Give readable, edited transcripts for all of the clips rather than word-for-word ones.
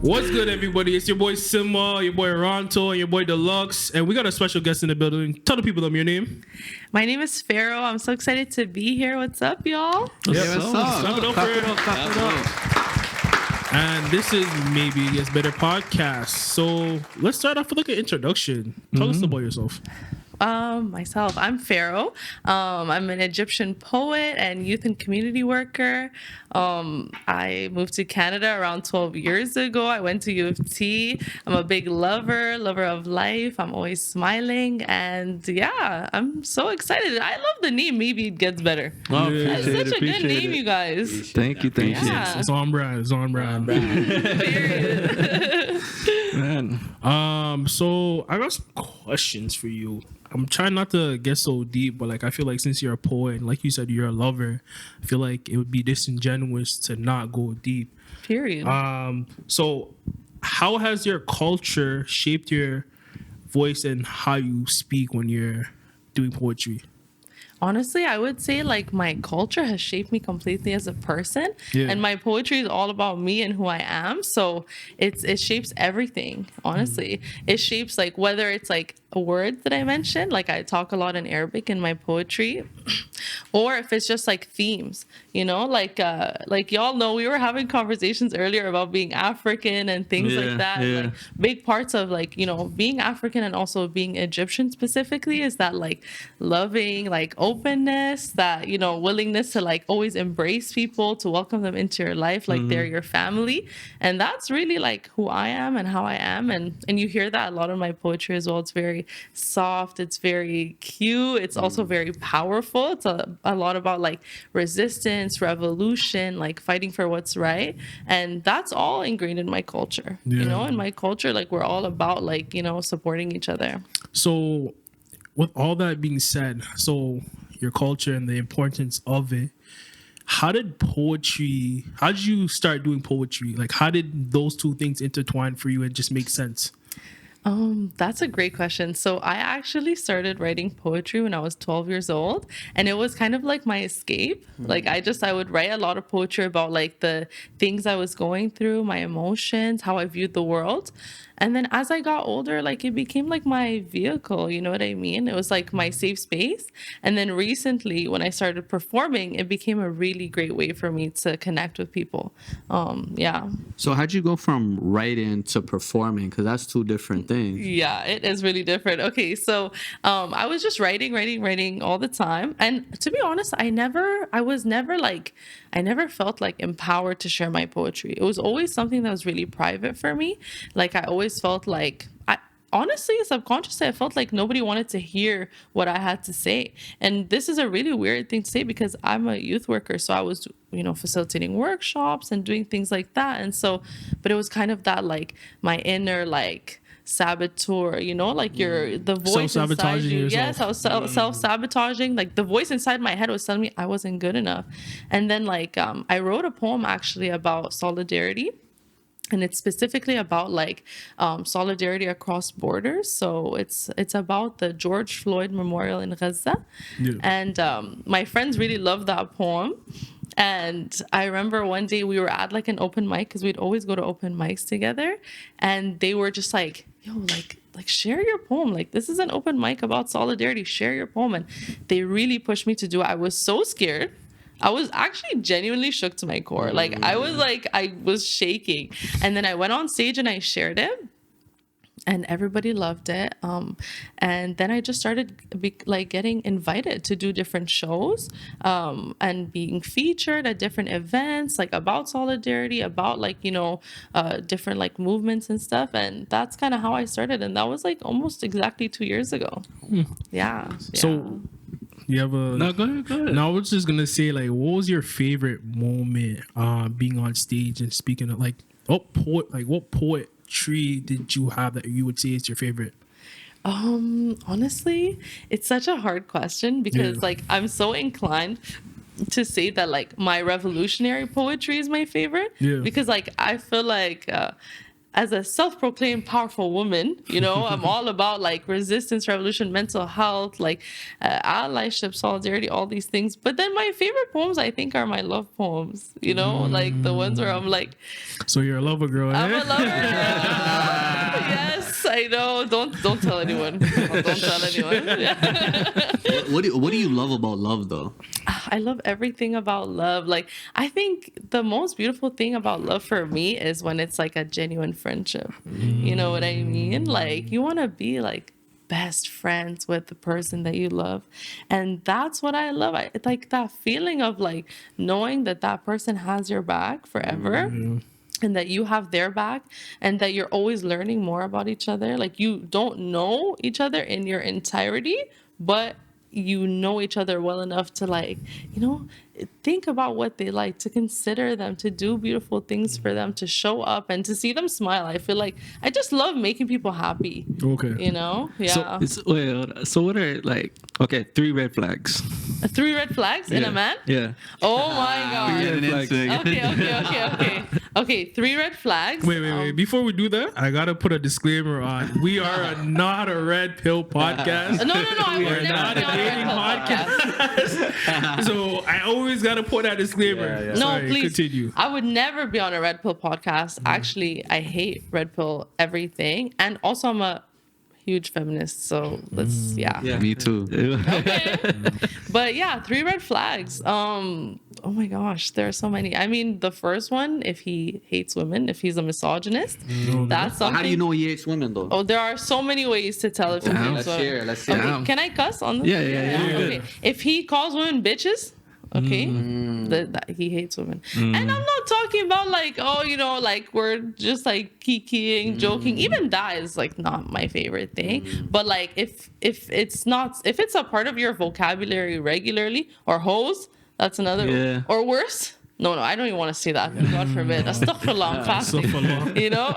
What's good, everybody? It's your boy Sima, your boy Ronto, and your boy Delux, and we got a special guest in the building. Tell the people your name. My name is PHARAOH. I'm so excited to be here. What's up, y'all? What's up? Clap it up for it. And this is Maybe It Gets Better podcast. So let's start off with like an introduction. Tell us about yourself. Myself, I'm PHARAOH. I'm an Egyptian poet and youth and community worker. I moved to Canada around 12 years ago. I went to U of T. I'm a big lover of life. I'm always smiling. And yeah, I'm so excited. I love the name Maybe It Gets Better. Wow, That's such a good name, you guys. Thank you. Yeah. It's on brand. Man. So I got some questions for you. I'm trying not to get so deep, but like I feel like since you're a poet and like you said you're a lover, I feel like it would be disingenuous to not go deep. Period. So how has your culture shaped your voice and how you speak when you're doing poetry? Honestly, I would say like my culture has shaped me completely as a person, Yeah. and my poetry is all about me and who I am. So it shapes everything. Honestly, it shapes like whether it's like a word that I mentioned, like I talk a lot in Arabic in my poetry, or if it's just like themes, like y'all know we were having conversations earlier about being African and things like that. Yeah. Like big parts of like being African and also being Egyptian specifically is that like loving, like openness, that willingness to like always embrace people, to welcome them into your life like they're your family. And that's really like who I am and how I am, and you hear that a lot in my poetry as well. It's very soft, it's very cute, it's also very powerful. It's a lot about like resistance, revolution, like fighting for what's right, and that's all ingrained in my culture. In my culture, like we're all about like supporting each other. So with all that being said, so your culture and the importance of it, how did you start doing poetry? Like how did those two things intertwine for you and just make sense? That's a great question. So I actually started writing poetry when I was 12 years old, and it was kind of like my escape. Like I would write a lot of poetry about like the things I was going through, my emotions, how I viewed the world. And then as I got older, like it became like my vehicle, you know what I mean? It was like my safe space. And then recently when I started performing, it became a really great way for me to connect with people. Yeah. So how'd you go from writing to performing? Because that's two different things. Yeah, it is really different. Okay, so I was just writing all the time. And to be honest, I never felt like empowered to share my poetry. It was always something that was really private for me. Like I always felt like, honestly, subconsciously, I felt like nobody wanted to hear what I had to say. And this is a really weird thing to say because I'm a youth worker. So I was, facilitating workshops and doing things like that. And so, but it was kind of that like my inner like saboteur, like the voice inside you. Yes, I was self-sabotaging. Like the voice inside my head was telling me I wasn't good enough. And then like I wrote a poem actually about solidarity. And it's specifically about like solidarity across borders. So it's about the George Floyd Memorial in Gaza. Yeah. And my friends really loved that poem. And I remember one day we were at like an open mic because we'd always go to open mics together. And they were just like, yo, like share your poem. Like this is an open mic about solidarity. Share your poem. And they really pushed me to do it. I was so scared. I was actually genuinely shook to my core. Like I was shaking. And then I went on stage and I shared it. And everybody loved it. And then I just started getting invited to do different shows and being featured at different events, like about solidarity, about like, different like movements and stuff. And that's kind of how I started. And that was like almost exactly 2 years ago. Yeah. So you have a... No, go ahead. No, I was just going to say, like, what was your favorite moment being on stage and speaking of, like, what poetry did you have that you would say is your favorite? Honestly, it's such a hard question because like I'm so inclined to say that like my revolutionary poetry is my favorite because like I feel like as a self-proclaimed powerful woman, you know, I'm all about like resistance, revolution, mental health, like allyship, solidarity, all these things. But then my favorite poems, I think, are my love poems, you know, like the ones where I'm like, So you're a lover girl, I'm eh? a lover. Yes, I know. Don't tell anyone. Don't tell anyone. What do you love about love though? I love everything about love. Like, I think the most beautiful thing about love for me is when it's like a genuine friendship. You know what I mean? Like, you want to be like best friends with the person that you love. And that's what I love. I like that feeling of like knowing that that person has your back forever. And that you have their back, and that you're always learning more about each other. Like, you don't know each other in your entirety, but you know each other well enough to, like, you know, think about what they like, to consider them, to do beautiful things for them, to show up and to see them smile. I feel like I just love making people happy. Okay. You know? Yeah. So what are like 3 red flags? 3 red flags in a man? Yeah. Oh my god. Red flags. Okay, 3 red flags. Wait. Before we do that, I gotta put a disclaimer on. We are not a red pill podcast. No. I We would are never not be a on a dating red pill podcast. So I always gotta put that disclaimer. No, Sorry, please. continue. I would never be on a red pill podcast. Actually, I hate red pill everything. And also, I'm a huge feminist. So let's, yeah. Me too. Okay. But yeah, 3 red flags. Oh my gosh, there are so many. I mean, the first one, if he hates women, if he's a misogynist, that's something. How do you know he hates women though? Oh, there are so many ways to tell if he hates women. Let's hear. Okay, can I cuss on this? Yeah. Okay. If he calls women bitches, okay, that he hates women. And I'm not talking about like, oh, you know, like we're just like kikiing, joking. Even that is like not my favorite thing. But like if it's a part of your vocabulary regularly, or hoes, that's another. Yeah. Or worse. No, I don't even want to say that. God forbid. Astaghfirullah, I'm fasting. Astaghfirullah. You know?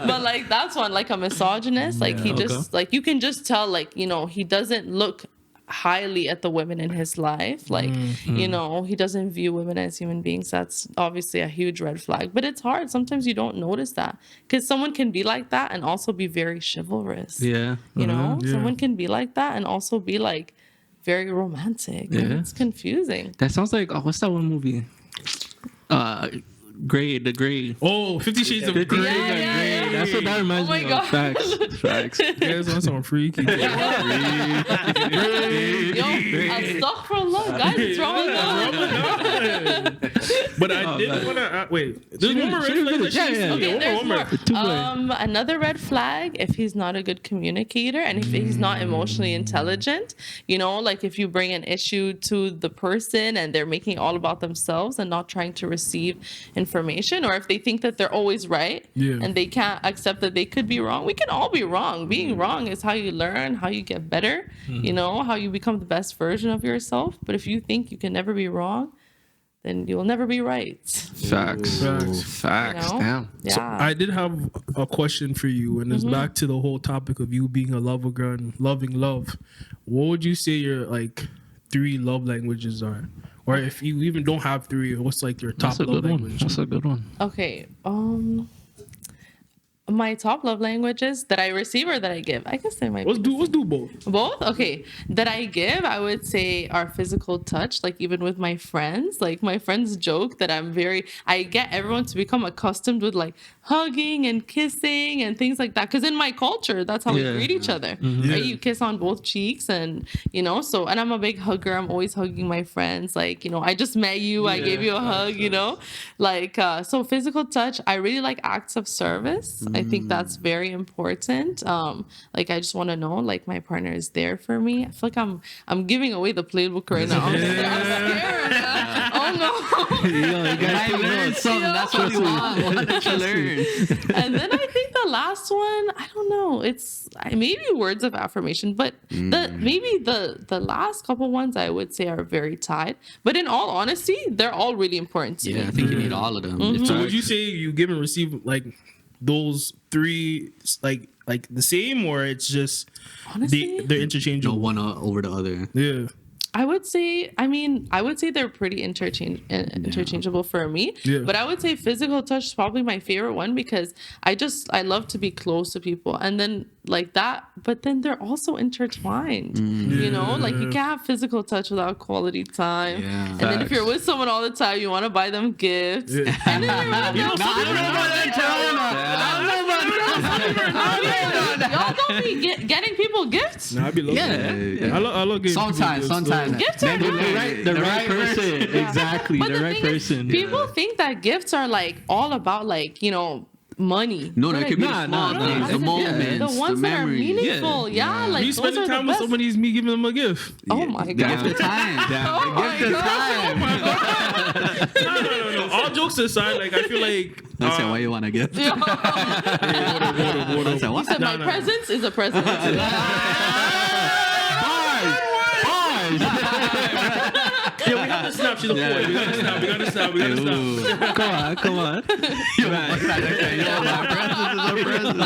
But like that's one, like a misogynist. Like he just like, you can just tell, like, you know, he doesn't look highly at the women in his life. Like, you know, he doesn't view women as human beings. That's obviously a huge red flag. But it's hard. Sometimes you don't notice that, because someone can be like that and also be very chivalrous. Yeah. You know, Yeah. someone can be like that and also be like very romantic. Yeah. And it's confusing. That sounds like what's that one movie? The Grade. Oh, 50 Shades of Grey. Yeah. That's what that reminds Oh my me God. of. Facts. You guys want some freaky? Yo, astaghfirullah, guys, it's Ramadan. But I did want to wait. There's one more red flag. that she- Yeah. Okay, there's one more. more. Two-way. Another red flag, if he's not a good communicator and if he's not emotionally intelligent, you know, like if you bring an issue to the person and they're making it all about themselves and not trying to receive information, or if they think that they're always right and they can't accept that they could be wrong. We can all be wrong. Being wrong is how you learn, how you get better, you know, how you become the best version of yourself. But if you think you can never be wrong, then you'll never be right. Facts. You Facts. know? Damn. Yeah. I did have a question for you, and it's back to the whole topic of you being a lover girl and loving love. What would you say your like 3 love languages are? Or if you even don't have 3, what's like your top That's a love good one. language? That's a good one. Okay. My top love languages that I receive or that I give, I guess they might Let's be do both. both. Okay, that I give, I would say are physical touch. Like even with my friends, like my friends joke that I get everyone to become accustomed with like hugging and kissing and things like that. Because in my culture, that's how we greet each other. Right? You kiss on both cheeks, and you know. So, and I'm a big hugger. I'm always hugging my friends. Like, you know, I just met you. I gave you a hug. You know, like so physical touch. I really like acts of service. I think that's very important. Like I just want to know like my partner is there for me. I feel like I'm giving away the playbook right now. I'm scared. Oh no. You guys learned something. That's what you want. What did you learn? And then I think the last one, I don't know. It's maybe words of affirmation, but the last couple ones I would say are very tied. But in all honesty, they're all really important to me. Yeah, I think you need all of them. So would you say you give and receive like those 3 like the same, or it's just Honestly, they're interchangeable? No one over the other. Yeah. I would say, they're pretty interchangeable for me. Yeah. But I would say physical touch is probably my favorite one because I love to be close to people. And then like that, but then they're also intertwined. You know, like you can't have physical touch without quality time. Yeah. And then if you're with someone all the time, you want to buy them gifts. And then y'all don't be getting people gifts. Nah, I be looking. Yeah. I love getting Sometimes. Gifts are The right person. Exactly. But The the right thing is, person. people think that gifts are like all about like, you know, money. No, that could be the Nah, small nah, things, nah. the moments, The ones that are memories. meaningful. Yeah, like me those spending are time the with best. somebody is me giving them a gift. Oh my The god. gift of time. Oh The gift my of God. time. No. All jokes aside, like I feel like I said, why you want a gift? Yeah. I said, He what? said, my presence is a present. yeah, we got to snap. She's a boy. We got to snap. Come on. Yo, my presence is a present.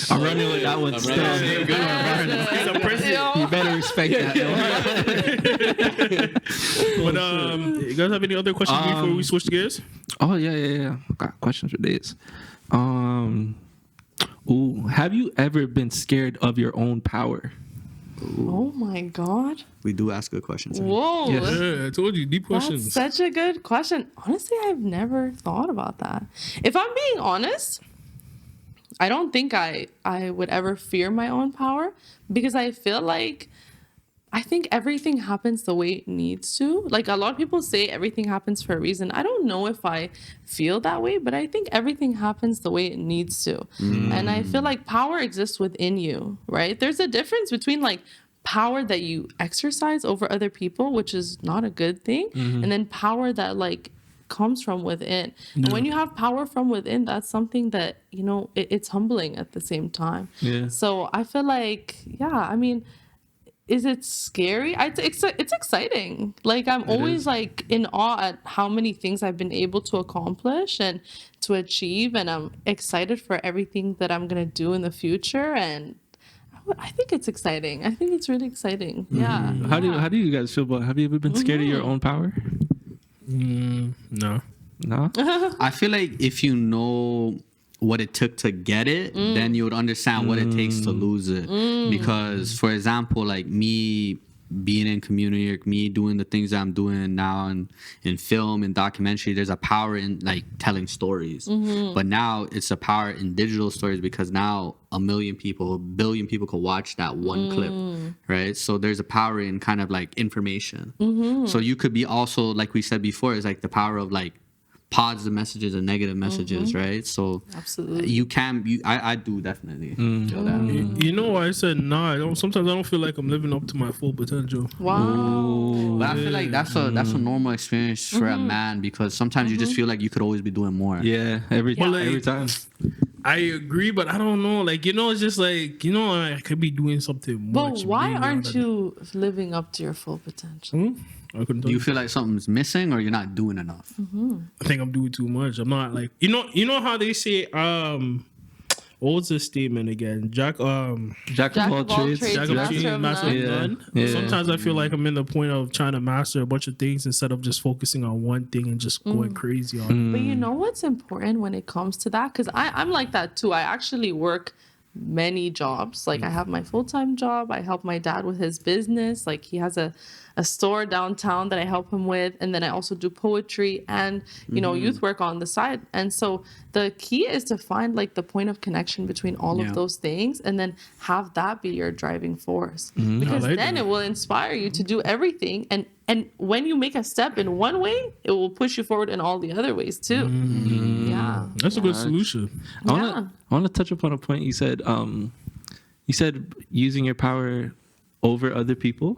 I'm running with that one still. Good one, He's a president. You better respect that. But you guys have any other questions before we switch gears? Oh yeah. Got questions for days. Have you ever been scared of your own power? Oh my god. We do ask good questions. Whoa. Yeah, I told you, deep questions. That's such a good question. Honestly, I've never thought about that. If I'm being honest, I don't think I would ever fear my own power because I feel like I think everything happens the way it needs to. Like a lot of people say everything happens for a reason. I don't know if I feel that way, but I think everything happens the way it needs to. And I feel like power exists within you, right? There's a difference between like power that you exercise over other people, which is not a good thing, and then power that like comes from within. And when you have power from within, that's something that, you know, it's humbling at the same time. Yeah. So I feel like, is it scary? It's exciting. Like I'm always like in awe at how many things I've been able to accomplish and to achieve, and I'm excited for everything that I'm gonna do in the future. And I think it's exciting. I think it's really exciting. Yeah. How do you guys feel about? Have you ever been scared of your own power? No. No. I feel like if you know what it took to get it, then you would understand what it takes to lose it. Because, for example, like me being in community, or me doing the things that I'm doing now in film and documentary, there's a power in like telling stories. But now it's a power in digital stories because now 1 million people, 1 billion people could watch that one clip, right? So there's a power in kind of like information. So you could be also, like we said before, it's like the power of like positive messages and negative messages, right? So Absolutely. you can, I do definitely feel that. You know why I said nah? Sometimes I don't feel like I'm living up to my full potential. Wow. But I feel like that's a normal experience for a man because sometimes you just feel like you could always be doing more. Yeah. Every like- time. I agree, but I don't know. Like, you know, it's just like, you know, I could be doing something But much why bigger aren't than- you living up to your full potential? I couldn't Do tell you you. feel like something's missing or you're not doing enough? I think I'm doing too much. I'm not like, you know how they say, what was the statement again? Jack Jack of all trades. Jack of master trades, of master of none. none. Yeah. Sometimes I feel like I'm in the point of trying to master a bunch of things instead of just focusing on one thing and just going crazy on it. But you know what's important when it comes to that? Because I'm like that too. I actually work many jobs. Like I have my full-time job. I help my dad with his business. Like he has a store downtown that I help him with. And then I also do poetry and, you know, youth work on the side. And so the key is to find like the point of connection between all Yeah. of those things and then have that be your driving force. Because I like then that. it will inspire you to do everything. And when you make a step in one way, it will push you forward in all the other ways too. Yeah. That's a good solution. I want to touch upon a point you said. You said using your power over other people.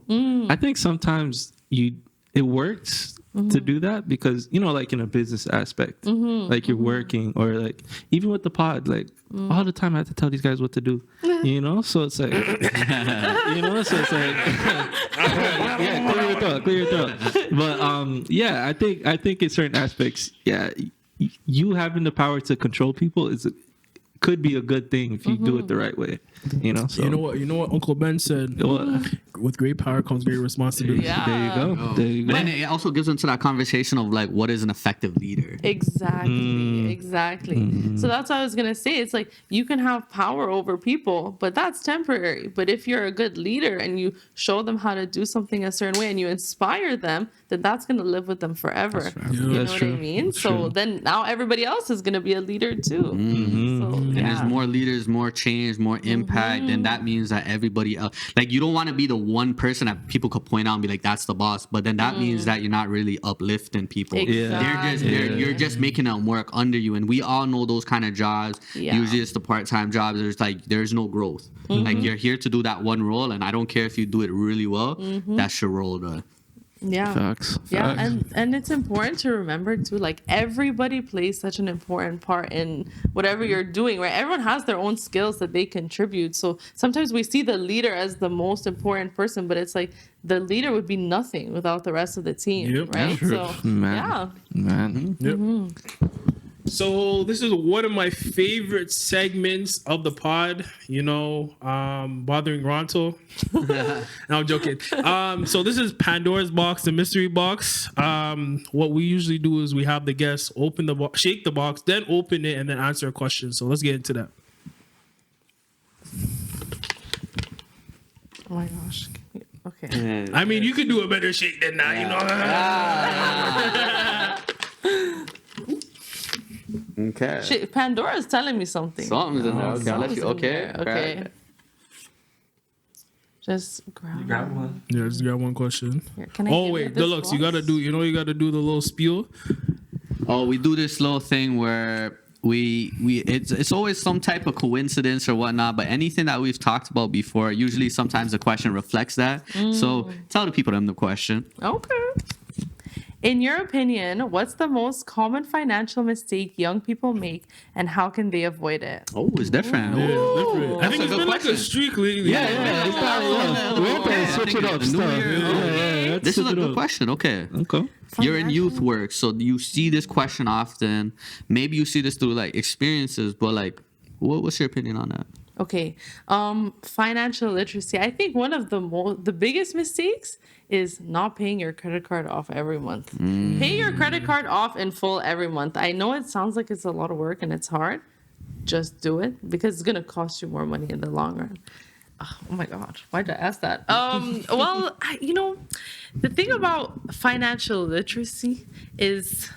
I think sometimes it works to do that because, you know, like in a business aspect, like you're working or like even with the pod, like all the time I have to tell these guys what to do, you know? So it's like, you know, so it's like, yeah, clear your throat. But yeah, I think in certain aspects, yeah, you having the power to control people could be a good thing if you do it the right way. You know. So You know what Uncle Ben said? What? With great power comes great responsibility. Yeah. There you go. Oh. There you go. But then it also gives into that conversation of like, what is an effective leader? Exactly. So that's what I was gonna say. It's like you can have power over people, but that's temporary. But if you're a good leader and you show them how to do something a certain way and you inspire them, then that's gonna live with them forever. That's You know That's what true. I mean? That's So true. then now everybody else is gonna be a leader too. So, And there's more leaders, more change, more impact, then that means that everybody else, like you don't want to be the one person that people could point out and be like, that's the boss. But then that means that you're not really uplifting people. You're just making them work under you. And we all know those kind of jobs. Yeah. Usually it's the part-time jobs. There's no growth. Like you're here to do that one role, and I don't care if you do it really well. That's your role, though. Yeah. Facts. Yeah, Facts. and it's important to remember too, like everybody plays such an important part in whatever you're doing, right? Everyone has their own skills that they contribute. So sometimes we see the leader as the most important person, but it's like the leader would be nothing without the rest of the team, Yep, right? that's So Man. Man. Yep. So this is one of my favorite segments of the pod, bothering Ronto. No, I'm joking. So this is Pandora's box, the mystery box. What we usually do is we have the guests open the box, shake the box, then open it, and then answer a question. So let's get into that. oh my gosh. Okay. I mean, you could do a better shake than that, Okay. Shit, Pandora's telling me something. Something's in there. Okay, I'll let you. Something's in Okay. there. Okay. Just grab one. Yeah, just got one question. Here, can I Oh give wait, this Delux, you box? gotta do. You gotta do the little spiel. Oh, we do this little thing where it's always some type of coincidence or whatnot, but anything that we've talked about before, usually sometimes the question reflects that. So tell the people them the question. Okay. In your opinion, what's the most common financial mistake young people make, and how can they avoid it? Oh, it's different. Yeah, Ooh. different. I think That's a it's good been like a question. streak lately. We have to switch it up. The new Stuff. year, Yeah, This is a good question. Okay. Okay. You're in youth work, so you see this question often. Maybe you see this through like experiences, but like, what's your opinion on that? Okay. Financial literacy. I think one of the biggest mistakes is not paying your credit card off every month. Pay your credit card off in full every month. I know it sounds like it's a lot of work and it's hard. Just do it because it's gonna cost you more money in the long run. Oh my God, why did I ask that? Well, the thing about financial literacy is,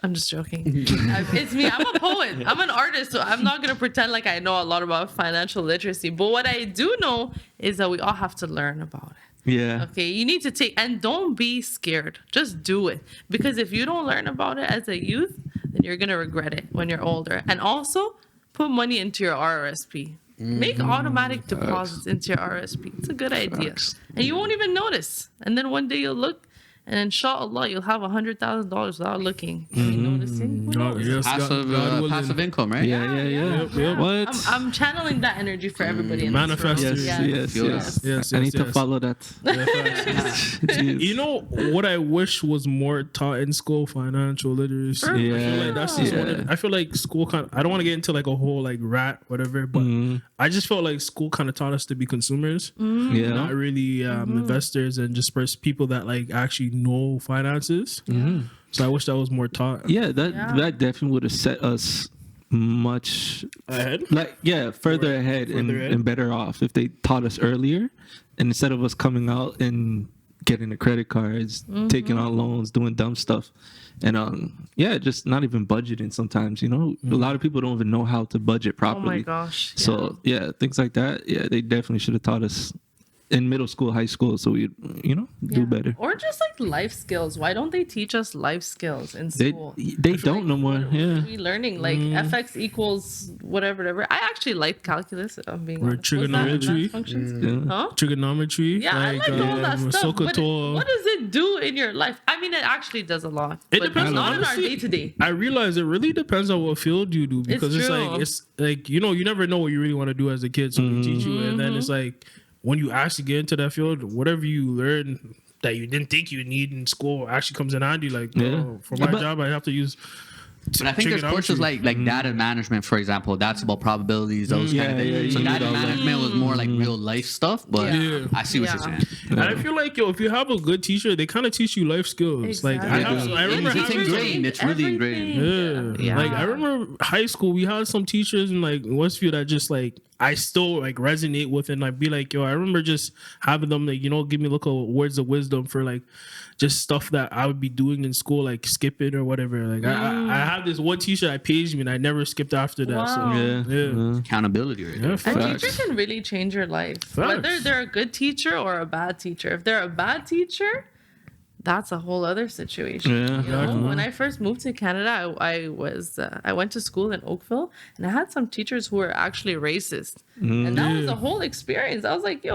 I'm just joking. It's me. I'm a poet. I'm an artist, so I'm not gonna pretend like I know a lot about financial literacy. But what I do know is that we all have to learn about it. Yeah. Okay, you need to take, and don't be scared. Just do it, because if you don't learn about it as a youth, then you're gonna regret it when you're older. And also, put money into your RRSP. Make automatic deposits into your RSP. It's a good idea. And you won't even notice. And then one day you'll look, and inshallah, you'll have $100,000 without looking. You noticing? Who knows? Yes, Passive, God willing. passive income, right? Yeah. Yep. What? I'm channeling that energy for everybody. In Manifest this it. room. Yes. Yes, I need to yes. follow that. Jeez. You know what I wish was more taught in school? Financial literacy. Sure. I feel Yeah. like that's just I feel like school kind of, I don't want to get into like a whole like rat whatever, but I just felt like school kind of taught us to be consumers, Yeah. not really investors and just people that like actually know finances. So I wish that was more taught. Yeah, that definitely would have set us much Ahead? further ahead and better off if they taught us earlier, and instead of us coming out and getting the credit cards, taking out loans, doing dumb stuff, and just not even budgeting sometimes. A lot of people don't even know how to budget Oh properly. my gosh. So things like that. Yeah, they definitely should have taught us in middle school, high school, so we do better. Or just like life skills. Why don't they teach us life skills in They school? don't no more. What Yeah. are we learning? Like FX equals whatever. I actually like calculus. I'm being Or honest. What's that? trigonometry. Math functions? Huh? Trigonometry. Yeah, I like all that stuff. But Sokoto. what does it do in your life? I mean, it actually does a lot. It but depends. not in our Honestly, day to day. I realize it really depends on what field you do, because it's true. like you never know what you really want to do as a kid, so they teach you, and then it's like when you actually get into that field, whatever you learn that you didn't think you need in school actually comes in handy. Like, Yeah. for my But- job, I have to use But I think there's courses like data management, for example. That's about probabilities, those kind of things. So data management was more like real life stuff. But I see what you're saying. And I feel like, if you have a good teacher, they kind of teach you life skills. Exactly. Like I remember It's ingrained. It's really ingrained. Yeah. Like I remember high school, we had some teachers in like Westfield that just like I still like resonate with, and like be like, I remember just having them like, give me little words of wisdom for like just stuff that I would be doing in school, like skipping or whatever. Like I have this one teacher that paged me, and I never skipped after that. Wow. So Accountability, right? Yeah, A teacher can really change your life, whether they're a good teacher or a bad teacher. If they're a bad teacher, that's a whole other situation. When I first moved to Canada, I went to school in Oakville, and I had some teachers who were actually racist, and that was a whole experience. I was like,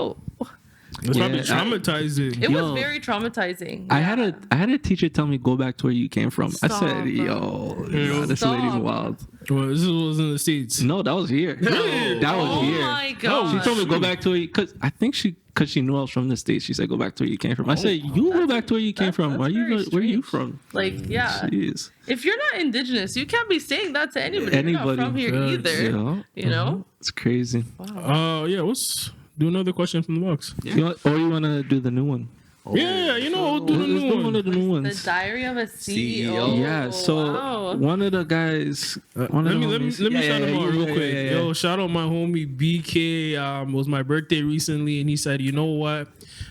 it's probably traumatizing. it was very traumatizing. I had a teacher tell me, go back to where you came from. I said, this lady's wild. Well, this was in the States. No, that was here. That was here. Oh my god! She told me go back to where because I think because she knew I was from the States. She said go back to where you came from. I said you go back to where you came from. Where are you from? Like Jeez. if you're not indigenous, you can't be saying that to anybody. You're not from here either. You know, it's crazy. Wow. Let's do another question from the box. You want to do the new one? Yeah, we'll do the new one. One of the new ones. The Diary of a CEO. Yeah, so one of the guys. Let me shout him out real quick. Yo, shout out my homie BK. Was my birthday recently, and he said, "You know what?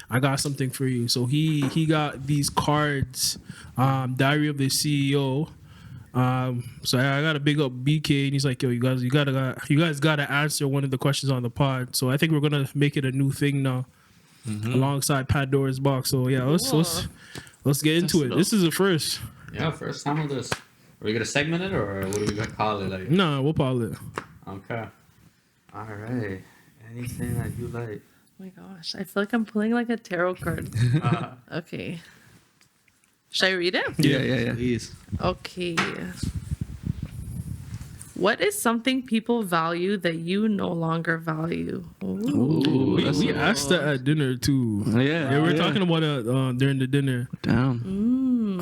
I got something for you." So he got these cards, Diary of the CEO. So I gotta big up BK, and he's like, "Yo, you guys gotta answer one of the questions on the pod." So I think we're gonna make it a new thing now. Alongside Pandora's box. So yeah, let's get into it. This is the first. Yeah, first time of this. Are we gonna segment it, or what are we gonna call it? Like, no, we'll call it. Okay. All right. Anything that you like. Oh my gosh, I feel like I'm pulling like a tarot card. Okay. Should I read it? Yeah. Please. Okay. What is something people value that you no longer value? Ooh, we asked that at dinner too. Yeah, we were talking about it during the dinner. Damn.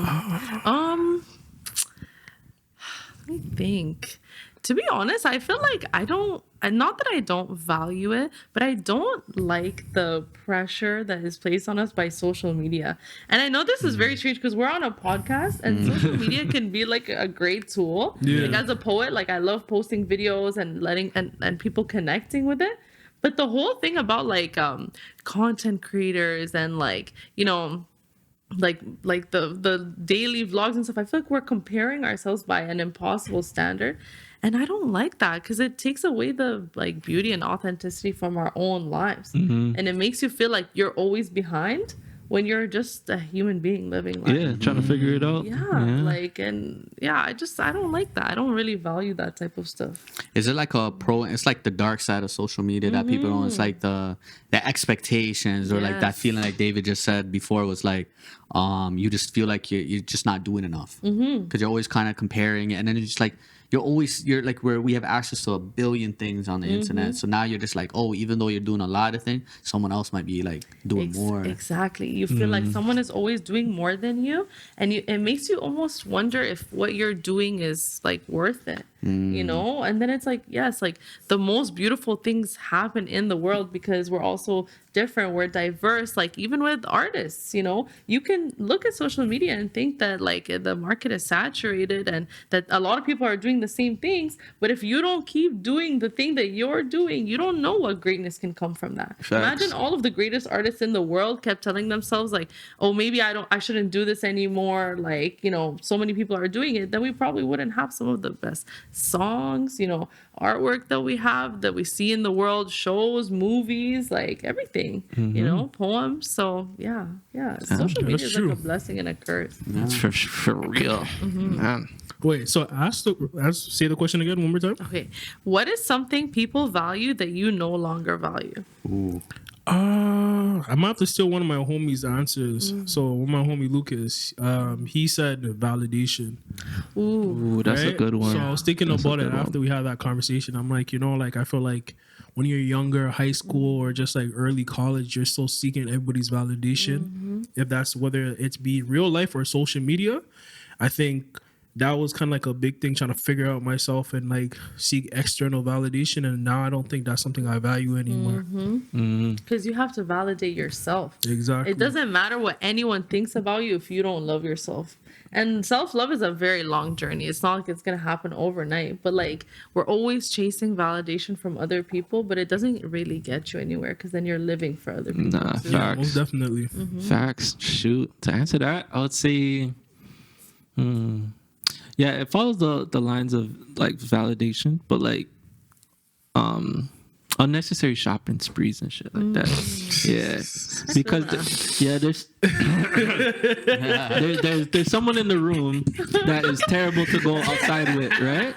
Let me think. To be honest, I feel like not that I don't value it, but I don't like the pressure that is placed on us by social media. And I know this is very strange because we're on a podcast, and social media can be like a great tool. Yeah. Like as a poet, like I love posting videos and letting and people connecting with it. But the whole thing about like content creators and like, like the daily vlogs and stuff, I feel like we're comparing ourselves by an impossible standard. And I don't like that because it takes away the like beauty and authenticity from our own lives. And it makes you feel like you're always behind when you're just a human being living life. Yeah, trying to figure it out. I don't like that. I don't really value that type of stuff. Is it like it's like the dark side of social media that people don't, it's like the expectations or like that feeling like David just said before was like, you just feel like you're just not doing enough because you're always kind of comparing it, and then it's just like, you're like where we have access to a billion things on the internet. So now you're just like, even though you're doing a lot of things, someone else might be like doing more. Exactly. You feel like someone is always doing more than you, and it makes you almost wonder if what you're doing is like worth it. And then it's like, yes, like the most beautiful things happen in the world because we're also different, we're diverse. Like even with artists, you can look at social media and think that like the market is saturated and that a lot of people are doing the same things, but if you don't keep doing the thing that you're doing, you don't know what greatness can come from that. Facts. Imagine all of the greatest artists in the world kept telling themselves like, oh, maybe I shouldn't do this anymore, like, so many people are doing it, then we probably wouldn't have some of the best songs, artwork that we have, that we see in the world, shows, movies, like everything, poems. So yeah, social media is like a blessing and a curse. That's for real. Man. Wait, so say the question again one more time. Okay, what is something people value that you no longer value? Ooh. I might have to steal one of my homies' answers. So my homie Lucas, he said validation. Ooh, that's a good one. So I was thinking about it after we had that conversation. I'm like, I feel like when you're younger, high school or just like early college, you're still seeking everybody's validation. If that's whether it's be real life or social media, I think that was kind of like a big thing, trying to figure out myself and like seek external validation. And now I don't think that's something I value anymore. Because you have to validate yourself. Exactly. It doesn't matter what anyone thinks about you if you don't love yourself. And self-love is a very long journey. It's not like it's going to happen overnight. But like, we're always chasing validation from other people, but it doesn't really get you anywhere because then you're living for other people. Nah, too. Yeah, most facts. definitely. Facts. Shoot. To answer that, I would say, yeah, it follows the lines of like validation, but like, unnecessary shopping sprees and shit like that. Yeah, because there's someone in the room that is terrible to go outside with, right?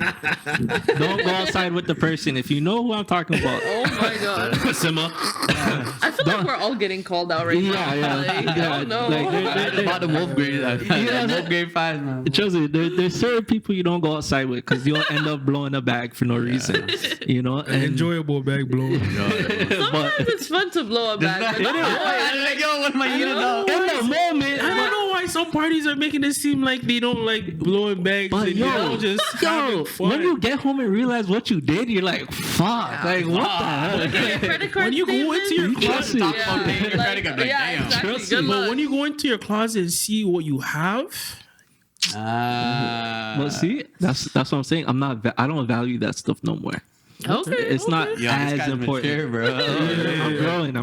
Don't go outside with the person if you know who I'm talking about. Oh my God. Sima. I feel like we're all getting called out right now. Like, yeah. oh no. Like, About the wolf grade, wolf grade 5, man. Chelsea, there's certain people you don't go outside with because you'll end up blowing a bag for no reason, you know. An And enjoyable bag blow. Sometimes it's fun to blow a bag. But Like, yo, what am I eating now? in the moment, I don't know why some parties are making it seem like they don't like blowing bags. but And, just having fun. when you get home and realize what you did, you're like, fuck, like what the hell? your credit card When you go into your statement? closet, Talk about paying your credit card, like, damn. exactly. Trust Good me. luck. but when you go into your closet and see what you have, But see, that's what I'm saying. I don't value that stuff no more. Okay, It's not Yo, this as guy's important. mature, bro. I'm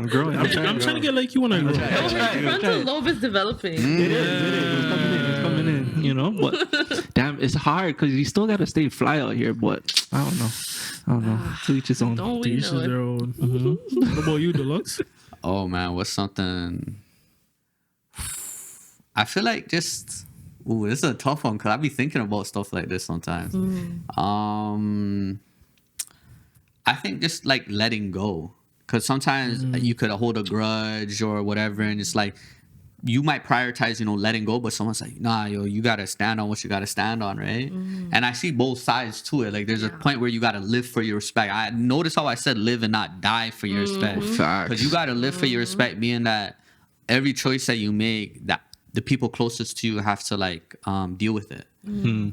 growing. I'm trying to get like you when I grow. Oh, his frontal lobe is developing. It is. It's coming in, you know. But damn, it's hard because you still gotta stay fly out here. But I don't know. To each his own. Don't To we each know their it? own. What about you, Delux? Oh man, what's something? I feel like just this is a tough one because I be thinking about stuff like this sometimes. I think just like letting go, because sometimes you could hold a grudge or whatever, and it's like you might prioritize, letting go, but someone's like, nah, yo, you gotta stand on what you gotta stand on, right? And I see both sides to it. Like there's a point where you gotta live for your respect. I notice how I said live and not die for your respect, Facts. because you gotta live for your respect, being that every choice that you make, that the people closest to you have to like deal with it,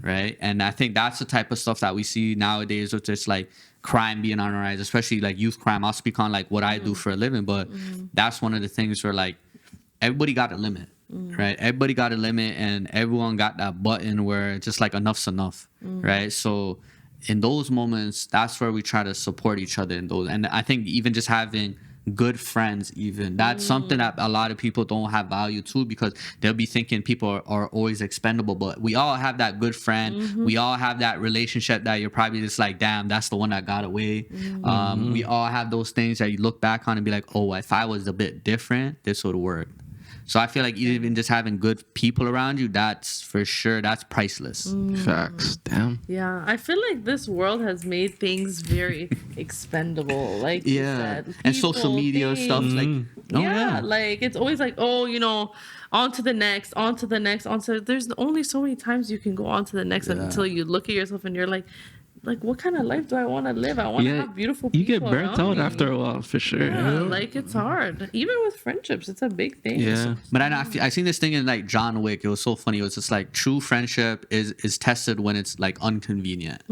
right? And I think that's the type of stuff that we see nowadays with just like crime being on the rise, especially like youth crime. I'll speak on like what I do for a living, but that's one of the things where like everybody got a limit, right? Everybody got a limit, and everyone got that button where just like enough's enough, right? So in those moments, that's where we try to support each other in those. And I think even just having good friends, even that's something that a lot of people don't have value to, because they'll be thinking people are always expendable. But we all have that good friend, we all have that relationship that you're probably just like, damn, that's the one that got away. We all have those things that you look back on and be like, oh, if I was a bit different, this would work. So I feel like even just having good people around you, that's for sure, that's priceless. Facts. Damn. Yeah, I feel like this world has made things very expendable. Like you said, And social people, media things. stuff like Like it's always like, on to the next, on to the next, on to. There's only so many times you can go on to the next until you look at yourself and you're like, what kind of life do I want to live? I want to have beautiful people. You get burnt around out me. after a while, for sure. Yeah, like it's hard. Even with friendships, it's a big thing. Yeah. But I seen this thing in like John Wick. It was so funny. It was just like true friendship is tested when it's like inconvenient.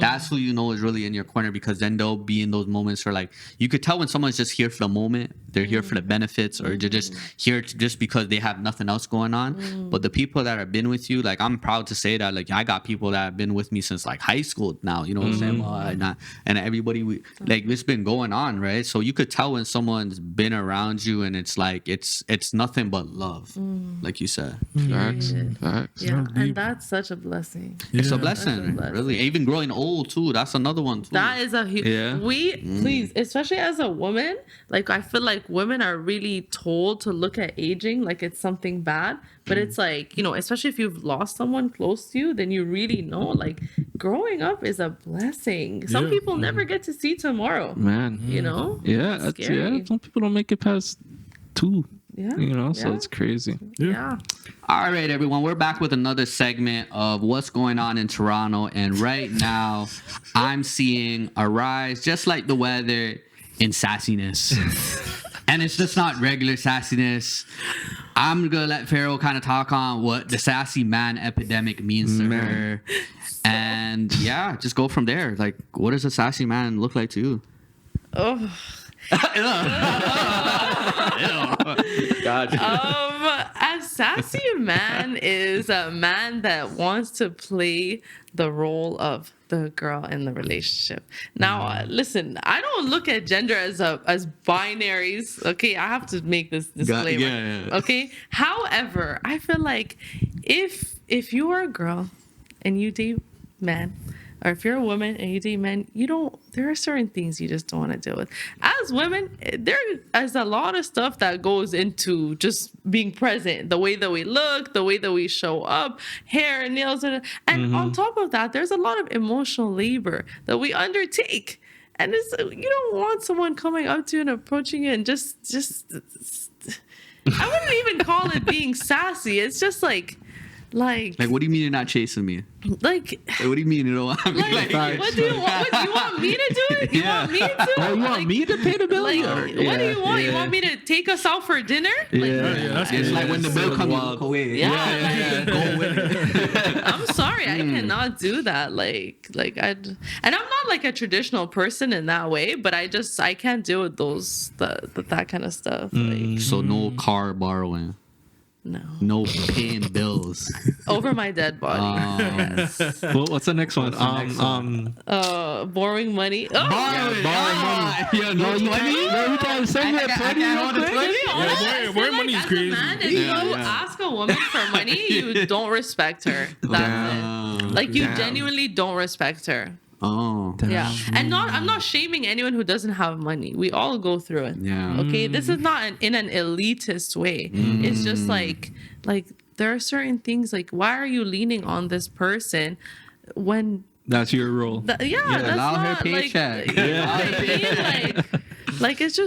That's who you know is really in your corner, because then they'll be in those moments where like you could tell when someone's just here for the moment, they're here for the benefits, or they're just here just because they have nothing else going on. But the people that have been with you, like I'm proud to say that like I got people that have been with me since like high school now. You know what I'm saying? And everybody like it's been going on, right? So you could tell when someone's been around you, and it's like it's nothing but love, like you said. Facts. Facts. Yeah, and that's such a blessing. It's a Yeah. blessing, That's a really. Even growing old too, that's another one too. That is a huge. Yeah. Please, especially as a woman, like I feel like women are really told to look at aging like it's something bad, but it's like, especially if you've lost someone close to you, then you really know like growing up is a blessing. Some Yeah. people never get to see tomorrow. Man. It's Yeah. scary. Some people don't make it past 2. Yeah. So it's crazy. Yeah. All right, everyone, we're back with another segment of what's going on in Toronto. And right now, I'm seeing a rise, just like the weather, in sassiness. And it's just not regular sassiness. I'm gonna let Pharaoh kind of talk on what the sassy man epidemic means to her, and yeah, just go from there. Like, what does a sassy man look like to you? Oh. A sassy man is a man that wants to play the role of the girl in the relationship. Now, listen, I don't look at gender as binaries. Okay, I have to make this disclaimer. Yeah. Okay. However, I feel like if you are a girl and you date men, or if you're a woman and you date men, there are certain things you just don't want to deal with. As women, there is a lot of stuff that goes into just being present, the way that we look, the way that we show up, hair, nails, and on top of that, there's a lot of emotional labor that we undertake. And you don't want someone coming up to you and approaching you and just I wouldn't even call it being sassy. It's just like, what do you mean you're not chasing me? Like, what do you mean you don't want me? What do you want? You want me to do it? You want me to? Oh, you want me to pay the bill? What do you want? You want me to take us out for dinner? It's like when the bill comes, walk away. Yeah. Go with it. I'm sorry, I cannot do that. And I'm not like a traditional person in that way, but I can't deal with that kind of stuff. So no car borrowing. No paying bills over my dead body. Yes. Well, what's the next one? Borrowing money. Borrowing money. Yeah, no, you can't send me a 20 real quick. Borrowing money is crazy. If you ask a woman for money, you don't respect her. That's it. Like, you genuinely don't respect her. Oh, yeah. And I'm not shaming anyone who doesn't have money. We all go through it. Yeah. Okay. This is not in an elitist way. It's just like there are certain things, like, why are you leaning on this person when that's your role? That's allow not her paycheck. Like it's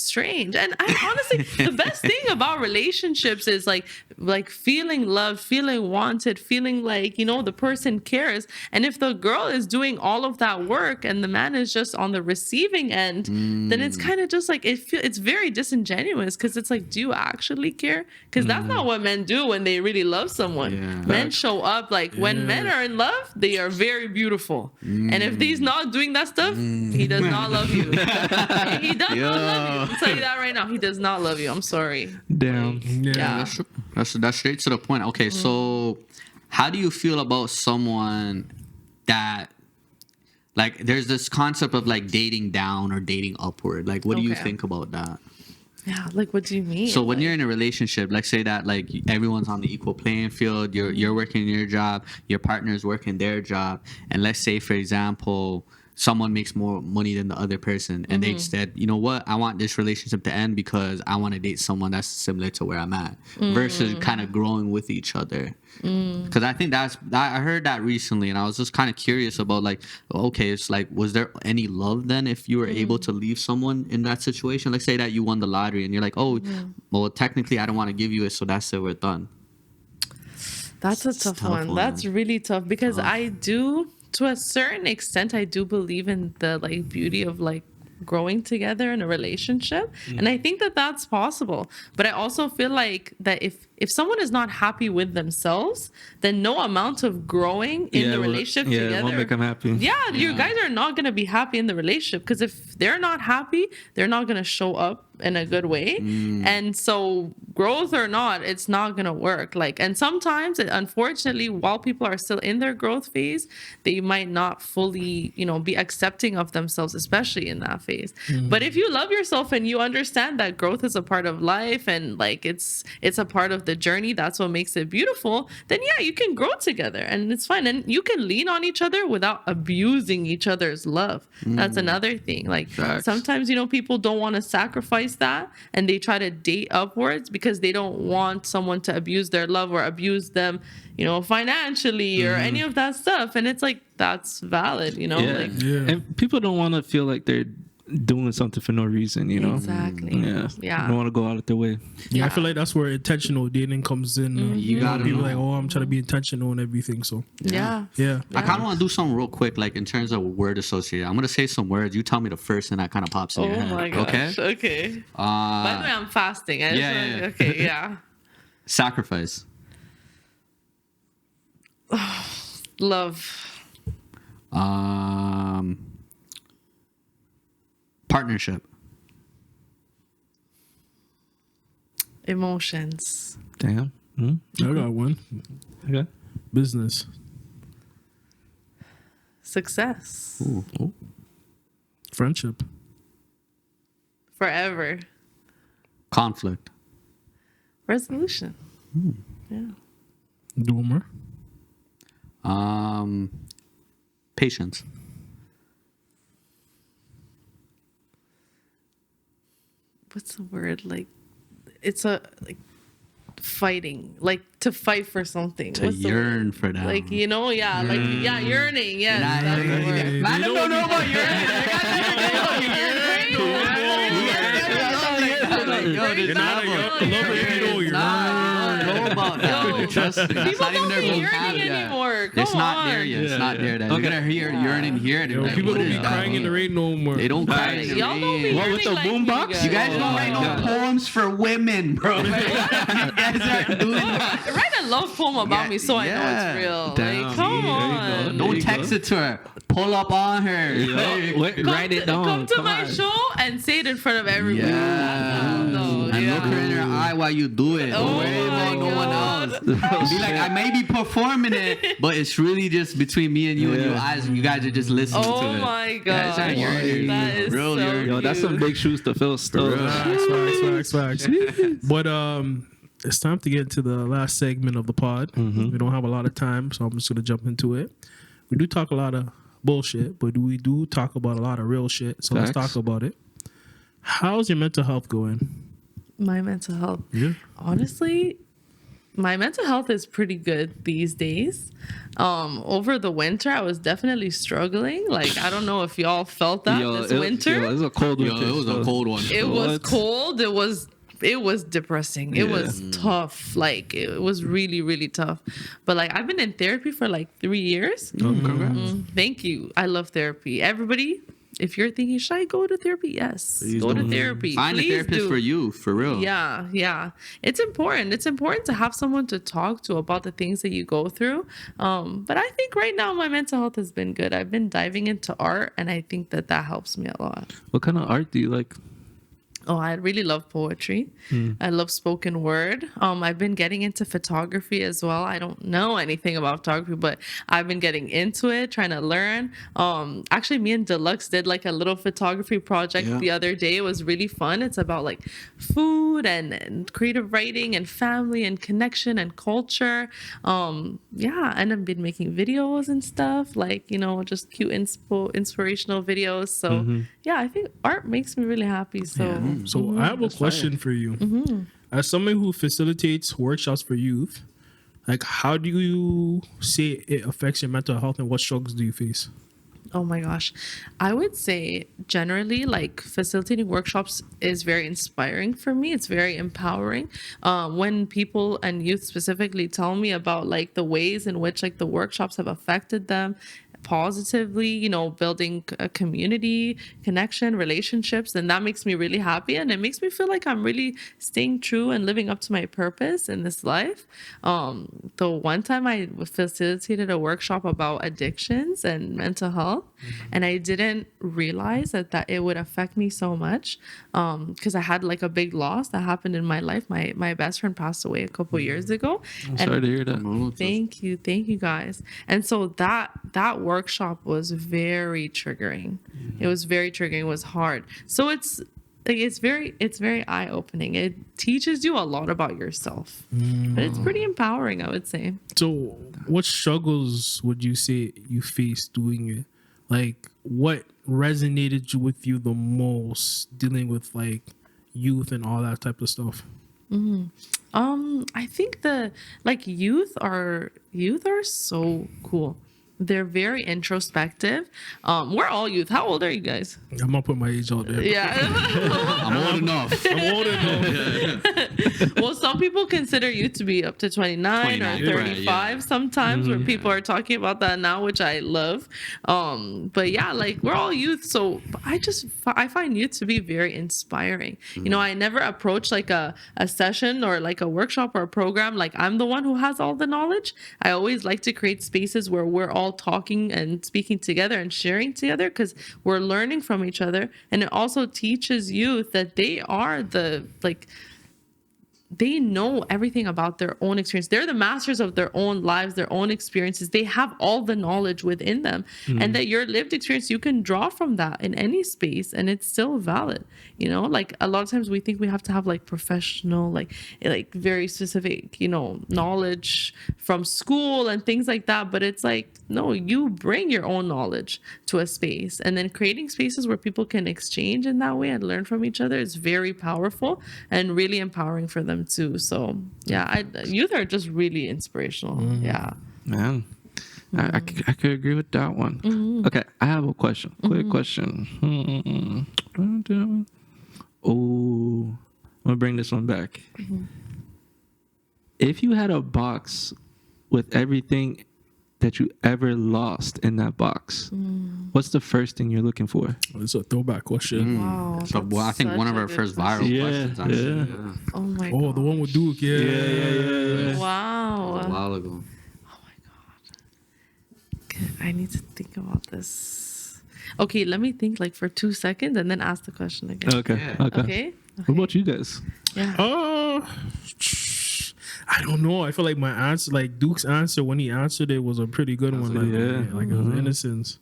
strange. And I honestly, the best thing about relationships is like feeling loved, feeling wanted, feeling like, the person cares. And if the girl is doing all of that work and the man is just on the receiving end, then it's kind of just like it's very disingenuous, because it's like, do you actually care? Because that's not what men do when they really love someone. Yeah. Men show up when men are in love, they are very beautiful. And if he's not doing that stuff, he does not love you. He does not love you. I'll tell you that right now. He does not love you. I'm sorry. Damn. Yeah. That's straight to the point. Okay, so how do you feel about someone that, like, there's this concept of like dating down or dating upward? Like, what do you think about that? Yeah, like, what do you mean? So when you're in a relationship, let's say that like everyone's on the equal playing field, you're working your job, your partner's working their job, and let's say, for example, someone makes more money than the other person, and they said, you know what, I want this relationship to end because I want to date someone that's similar to where I'm at, versus kind of growing with each other. Because I think I heard that recently, and I was just kind of curious about, like, okay, it's like, was there any love then if you were able to leave someone in that situation? Let's say that you won the lottery and you're like, oh, well, technically I don't want to give you it, so that's it, we're done. That's a tough one. That's really tough, because to a certain extent, I do believe in the like beauty of like growing together in a relationship, and I think that that's possible. But I also feel like that if someone is not happy with themselves, then no amount of growing in the relationship together, it won't make them happy. You guys are not going to be happy in the relationship, because if they're not happy, they're not going to show up in a good way. And so, growth or not, it's not going to work. Like, and sometimes, unfortunately, while people are still in their growth phase, they might not fully, be accepting of themselves, especially in that phase. But if you love yourself and you understand that growth is a part of life, and like it's a part of the journey, that's what makes it beautiful, then you can grow together and it's fine. And you can lean on each other without abusing each other's love. That's another thing. Like, sometimes, people don't want to sacrifice that, and they try to date upwards because they don't want someone to abuse their love or abuse them, financially or any of that stuff. And it's like, that's valid, And people don't want to feel like they're doing something for no reason, Exactly. Yeah. Don't want to go out of their way. I feel like that's where intentional dating comes in. You gotta be know. like, I'm trying to be intentional and everything. So yeah. I kind of want to do something real quick, like in terms of word association. I'm gonna say some words. You tell me the first thing that kind of pops in your head. Oh my gosh. Okay. By the way, I'm fasting. Okay. Yeah. Sacrifice. Love. Partnership. Emotions. Damn. Hmm? I got one. Okay. Business. Success. Ooh. Friendship. Forever. Conflict. Resolution. Yeah. Do one more. Patience. What's the word? Like, it's a like fighting, like to fight for something. To What's the yearn word? for that. Like, you know, yeah, like yearning. Yes, that's the word. I don't know about Trust me. That's People not even don't their be yearning vocabulary. anymore. It's Come not on. there yet. It's not there. You're Okay. gonna hear yearning here. And Yo, like, people what don't be is that crying in the mean? rain no more. They don't cry in the Y'all don't be rain. What, with yearning the like boombox? You guys don't write no God. poems for women, bro. You guys aren't doing that. Write a love poem about me so I know it's real. Damn. Like, come There you go. on. Don't you text go. it to her. Pull up on her. Write it down. Come to Come my on. show and say it in front of everyone. Yeah. No, And look her in her eye while you do it. Don't Oh worry about my no one God. else. Be like, I may be performing it, but it's really just between me and you, and you guys are just listening to Oh it. my Guys god. are yearning. That is Real so yearning. Yo, that's some cute. big shoes to fill still. Facts. But it's time to get into the last segment of the pod. We don't have a lot of time, so I'm just gonna jump into it. We do talk a lot of bullshit, but we do talk about a lot of real shit. So let's Facts. talk about it. How's your mental health going? My mental health. Yeah. Honestly, my mental health is pretty good these days. Over the winter, I was definitely struggling. Like, I don't know if y'all felt that this winter. it was a cold Yo, winter. it was a cold one. It was What? cold. It was depressing. It was tough. Like, it was really, really tough. But like, I've been in therapy for like 3 years. Congrats. Thank you. I love therapy. Everybody, if you're thinking, should I go to therapy? Yes, go to therapy. Find a Please therapist do. for you, for real. Yeah. It's important. It's important to have someone to talk to about the things that you go through. But I think right now my mental health has been good. I've been diving into art, and I think that helps me a lot. What kind of art do you like? Oh, I really love poetry. I love spoken word. I've been getting into photography as well. I don't know anything about photography, but I've been getting into it, trying to learn. Actually, me and Delux did like a little photography project the other day. It was really fun. It's about like food and creative writing and family and connection and culture. Yeah, and I've been making videos and stuff, like, you know, just cute inspirational videos. So yeah, I think art makes me really happy. So So I have a question for you. As someone who facilitates workshops for youth, like how do you say it affects your mental health and what struggles do you face? oh my gosh, I would say generally like facilitating workshops is very inspiring for me. It's very empowering. When people and youth specifically tell me about like the ways in which like the workshops have affected them positively, you know, building a community, connection, relationships, then that makes me really happy. And it makes me feel like I'm really staying true and living up to my purpose in this life. The one time I facilitated a workshop about addictions and mental health, and I didn't realize that it would affect me so much, because I had like a big loss that happened in my life. My best friend passed away a couple years ago. I'm sorry to hear that. Thank you guys. And so that workshop was very triggering. It was very triggering. It was hard. So it's very eye-opening. It teaches you a lot about yourself, but it's pretty empowering, I would say. So what struggles would you say you face doing it? Like what resonated with you the most dealing with like youth and all that type of stuff? I think the like youth are so cool. they're very introspective. We're all youth. How old are you guys? I'm gonna put my age out there. Yeah. I'm old enough. I'm older enough. Well, some people consider you to be up to 29 or 29, 35 right, yeah. sometimes, where people are talking about that now, which I love. But yeah, like we're all youth, so I find youth to be very inspiring. You know, I never approach like a session or like a workshop or a program like I'm the one who has all the knowledge. I always like to create spaces where we're all talking and speaking together and sharing together, because we're learning from each other. And it also teaches youth that they are they know everything about their own experience. They're the masters of their own lives, their own experiences. They have all the knowledge within them. And that your lived experience, you can draw from that in any space and it's still valid. You know, like a lot of times we think we have to have like professional, like very specific, you know, knowledge from school and things like that. But it's like, no, you bring your own knowledge to a space, and then creating spaces where people can exchange in that way and learn from each other is very powerful and really empowering for them too. So yeah, youth are just really inspirational. Yeah. Man, I could agree with that one. Okay, I have a question. Quick question. Oh, I'm gonna bring this one back. If you had a box with everything that you ever lost in that box, what's the first thing you're looking for? It's a throwback question. Wow. So, well, I think that's one of such a our good first question. viral Yeah, questions. Actually, yeah. Oh my Oh, god. the one with Duke. Yeah. a Wow. while ago. Oh my god. I need to think about this. Okay, let me think like for 2 seconds and then ask the question again. Okay, Yeah. okay. Okay. What about you guys? Yeah. I don't know. I feel like my answer, like Duke's answer when he answered it, was a pretty good one. Like, Yeah. like it was innocence.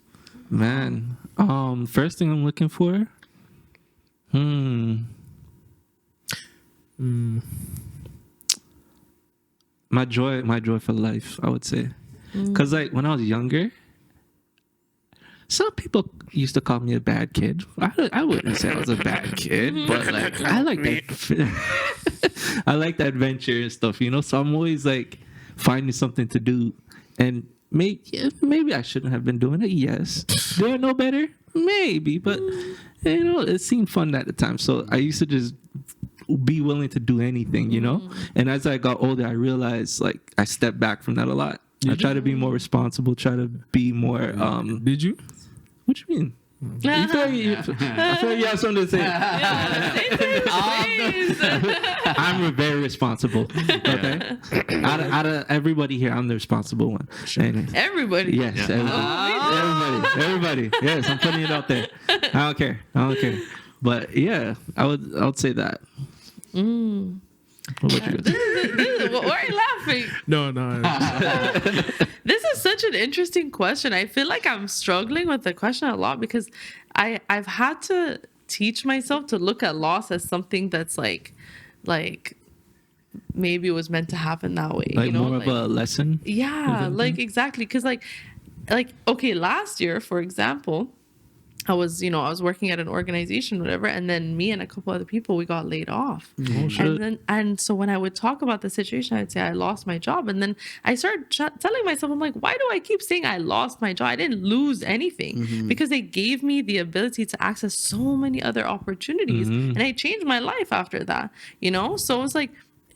Man, first thing I'm looking for, my joy for life, I would say. Because like when I was younger, some people used to call me a bad kid. I wouldn't say I was a bad kid, but like I like that. I like the adventure and stuff, you know. So I'm always like finding something to do, and maybe I shouldn't have been doing it. Yes, do I know better? Maybe, but you know, it seemed fun at the time. So I used to just be willing to do anything, you know. And as I got older, I realized like I stepped back from that a lot. I try to be more responsible. Try to be more. Did you? What you mean? I feel like you have something to say. I'm very responsible. Okay, out of everybody here, I'm the responsible one. And Everybody. yes, everybody. Yes, I'm putting it out there. I don't care. But yeah, I would say that. What about you guys? Why are you laughing? No. This is such an interesting question. I feel like I'm struggling with the question a lot because I've had to teach myself to look at loss as something that's like maybe it was meant to happen that way. Like you know? more of a lesson. Yeah, like exactly. Because like okay, last year, for example, I was working at an organization, whatever, and then me and a couple other people, we got laid off. Oh, shit. And so when I would talk about the situation, I'd say I lost my job. And then I started telling myself, I'm like, why do I keep saying I lost my job? I didn't lose anything because they gave me the ability to access so many other opportunities. And I changed my life after that, you know? So it's like,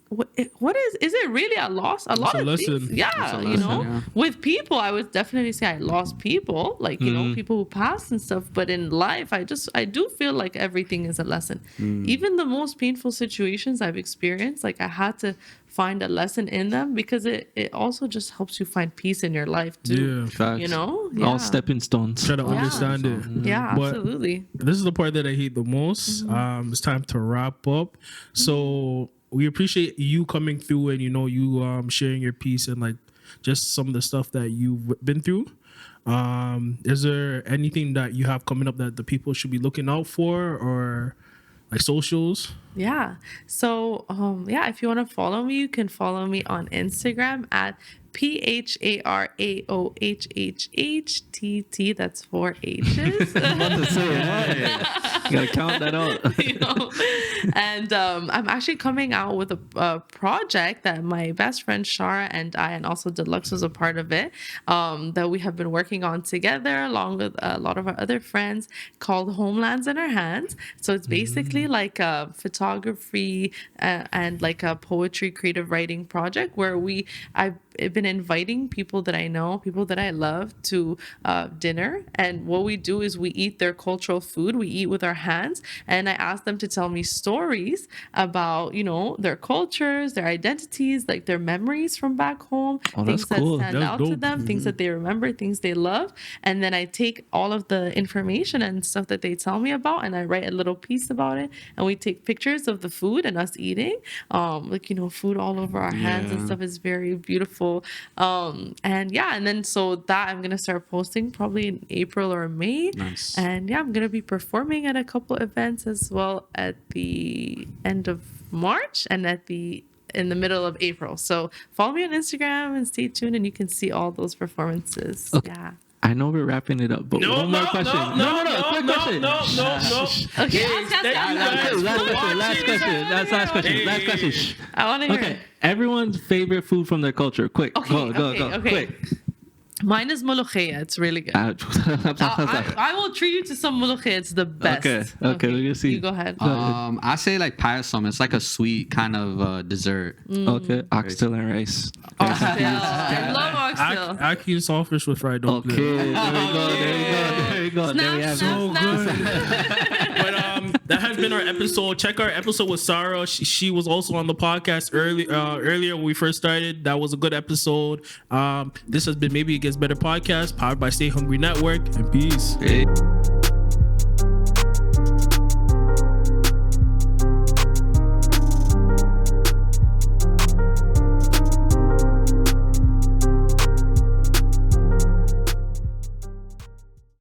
what is it really a loss? A lot of lesson. things. Yeah, It's a you lesson, know, yeah. with people, I would definitely say I lost people, like, you know, people who passed and stuff. But in life, I do feel like everything is a lesson. Even the most painful situations I've experienced, like I had to find a lesson in them because it also just helps you find peace in your life too. Yeah. Facts. You know? All stepping stones. Try to understand it. Yeah, But absolutely. this is the part that I hate the most. It's time to wrap up. So we appreciate you coming through and you sharing your piece and like just some of the stuff that you've been through. Is there anything that you have coming up that the people should be looking out for, or like socials? Yeah. So, if you want to follow me, you can follow me on Instagram at PHARAOHHHTT. That's 4 H's. Gotta count that out. You know? And I'm actually coming out with a project that my best friend Shara and I, and also Delux was a part of it, that we have been working on together along with a lot of our other friends, called Homelands in Our Hands. So it's basically like a photography and like a poetry creative writing project where I've been inviting people that I know, people that I love, to dinner. And what we do is we eat their cultural food. We eat with our hands. And I ask them to tell me stories about, you know, their cultures, their identities, like their memories from back home, Oh, that's things cool. that stand That's out to dope. them, things that they remember, things they love. And then I take all of the information and stuff that they tell me about, and I write a little piece about it. And we take pictures of the food and us eating. Like, you know, food all over our hands and Yeah. stuff is very beautiful. And yeah, and then so that I'm gonna start posting probably in April or May. Nice. And yeah, I'm gonna be performing at a couple events as well at the end of March and in the middle of April. So follow me on Instagram and stay tuned, and you can see all those performances. Okay. Yeah. I know we're wrapping it up, but one more question. Quick question. Okay. Last question. Last question. Shh. I want to hear Okay, it. everyone's favorite food from their culture. Quick, Okay, go. Quick. Mine is molokhia. It's really good. I will treat you to some molokhia. It's the best. Okay, we're gonna see. You go ahead. I say like PHARAOH. It's like a sweet kind of dessert. Okay, oxtail and rice. Oxtail. I love oxtail. Aki and saltfish with fried dumpling. Okay, there we go. There we have Snap, it. snap. But that has been our episode. Check our episode with Sarah. She was also on the podcast earlier when we first started. That was a good episode. This has been Maybe It Gets Better podcast, powered by Stay Hungry Network. And peace. Hey.